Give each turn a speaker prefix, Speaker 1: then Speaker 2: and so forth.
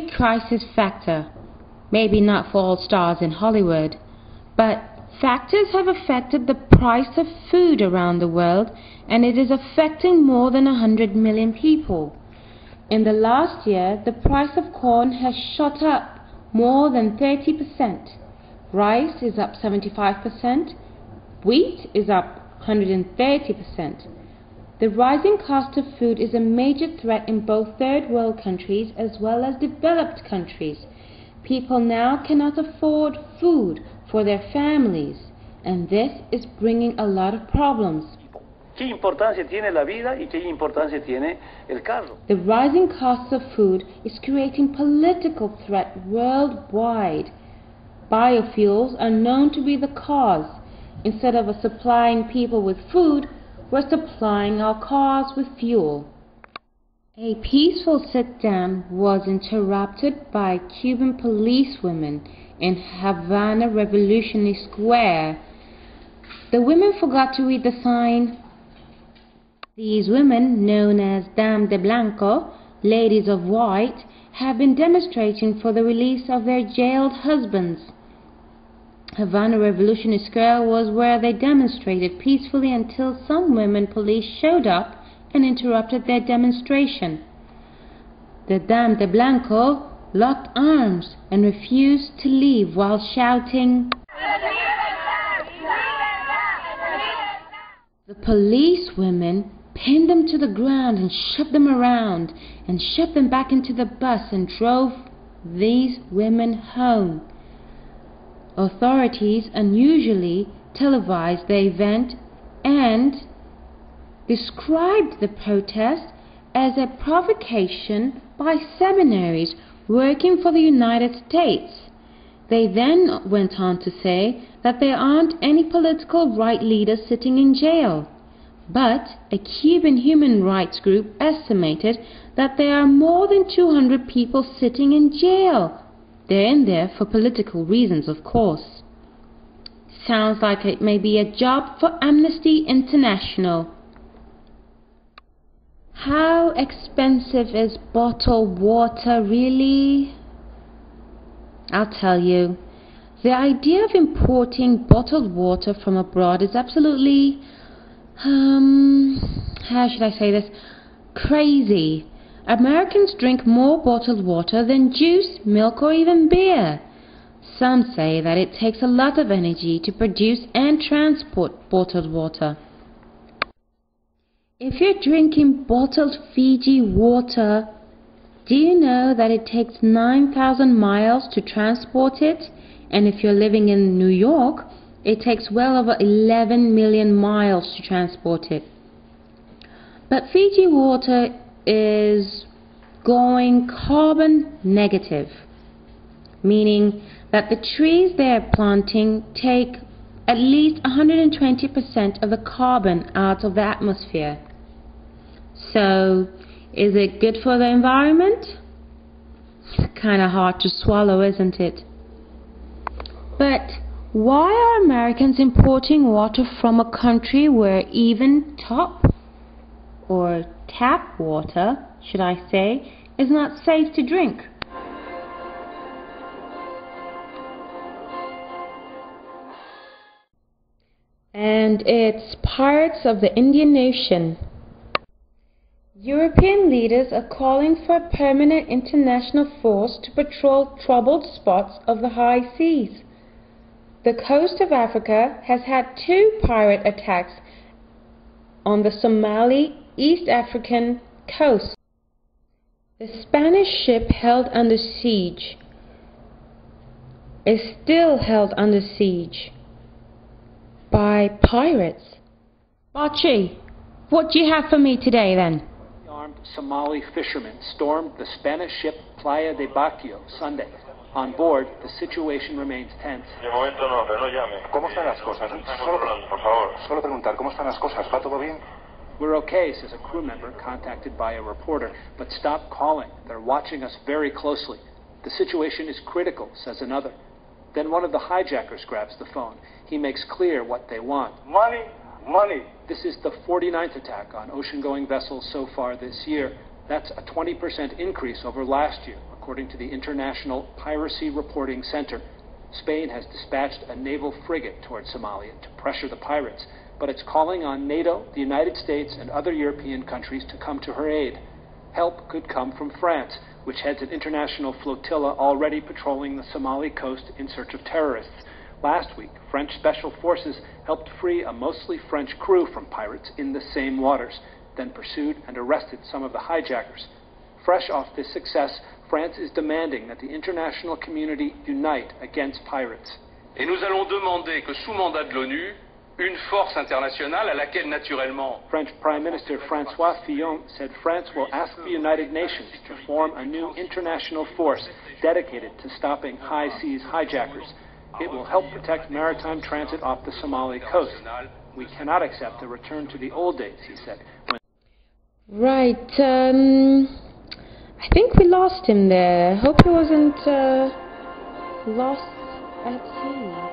Speaker 1: great crisis factor. Maybe not for all stars in Hollywood, but factors have affected the price of food around the world, and it is affecting more than 100 million people. In the last year, the price of corn has shot up more than 30%. Rice is up 75%. Wheat is up 130%. The rising cost of food is a major threat in both third world countries as well as developed countries. People now cannot afford food for their families, and this is bringing a lot of problems.
Speaker 2: ¿Qué importancia tiene la vida y qué importancia tiene el carro?
Speaker 1: The rising cost of food is creating political threat worldwide. Biofuels are known to be the cause. Instead of supplying people with food, we're supplying our cars with fuel. A peaceful sit-down was interrupted by Cuban policewomen in Havana Revolutionary Square. The women forgot to read the sign. These women, known as Damas de Blanco, ladies of white, have been demonstrating for the release of their jailed husbands. Havana Revolutionary Square was where they demonstrated peacefully until some women police showed up and interrupted their demonstration. The Damas de Blanco locked arms and refused to leave while shouting. The policewomen pinned them to the ground and shoved them around and shoved them back into the bus and drove these women home. Authorities unusually televised the event and described the protest as a provocation by seminaries working for the United States. They then went on to say that there aren't any political right leaders sitting in jail. But a Cuban human rights group estimated that there are more than 200 people sitting in jail. They're in there for political reasons, of course. Sounds like it may be a job for Amnesty International. How expensive is bottled water, really? I'll tell you. The idea of importing bottled water from abroad is absolutely how should I say this? Crazy. Americans drink more bottled water than juice, milk, or even beer. Some say that it takes a lot of energy to produce and transport bottled water. If you're drinking bottled Fiji water, do you know that it takes 9,000 miles to transport it? And if you're living in New York, it takes well over 11 million miles to transport it. But Fiji water is going carbon negative, meaning that the trees they're planting take at least 120% of the carbon out of the atmosphere. So, is it good for the environment? Kind of hard to swallow, isn't it? But why are Americans importing water from a country where even tap water, should I say, is not safe to drink? And it's pirates of the Indian Ocean. European leaders are calling for a permanent international force to patrol troubled spots of the high seas. The coast of Africa has had 2 pirate attacks on the Somali East African coast. The Spanish ship held under siege is still held under siege by pirates. Bachi, what do you have for me today then?
Speaker 2: Armed Somali fishermen stormed the Spanish ship Playa de Baquio Sunday. On board, the situation remains tense.
Speaker 3: ¿Cómo están las cosas? Solo preguntar, ¿cómo están las cosas? ¿Va todo bien?
Speaker 2: We're okay, says a crew member contacted by a reporter, but stop calling. They're watching us very closely. The situation is critical, says another. Then one of the hijackers grabs the phone. He makes clear what they want.
Speaker 3: Money, money.
Speaker 2: This is the 49th attack on ocean-going vessels so far this year. That's a 20% increase over last year, according to the International Piracy Reporting Center. Spain has dispatched a naval frigate towards Somalia to pressure the pirates, but it's calling on NATO, the United States, and other European countries to come to her aid. Help could come from France, which heads an international flotilla already patrolling the Somali coast in search of terrorists. Last week, French special forces helped free a mostly French crew from pirates in the same waters, then pursued and arrested some of the hijackers. Fresh off this success, France is demanding that the international community unite against pirates.
Speaker 4: Et nous allons demander que sous mandat de l'ONU, une force internationale à laquelle naturellement
Speaker 2: French Prime Minister François Fillon said France will ask the United Nations to form a new international force dedicated to stopping high seas hijackers. It will help protect maritime transit off the Somali coast. We cannot accept a return to the old days, he said.
Speaker 1: Right, I think we lost him there. Hope he wasn't lost at sea.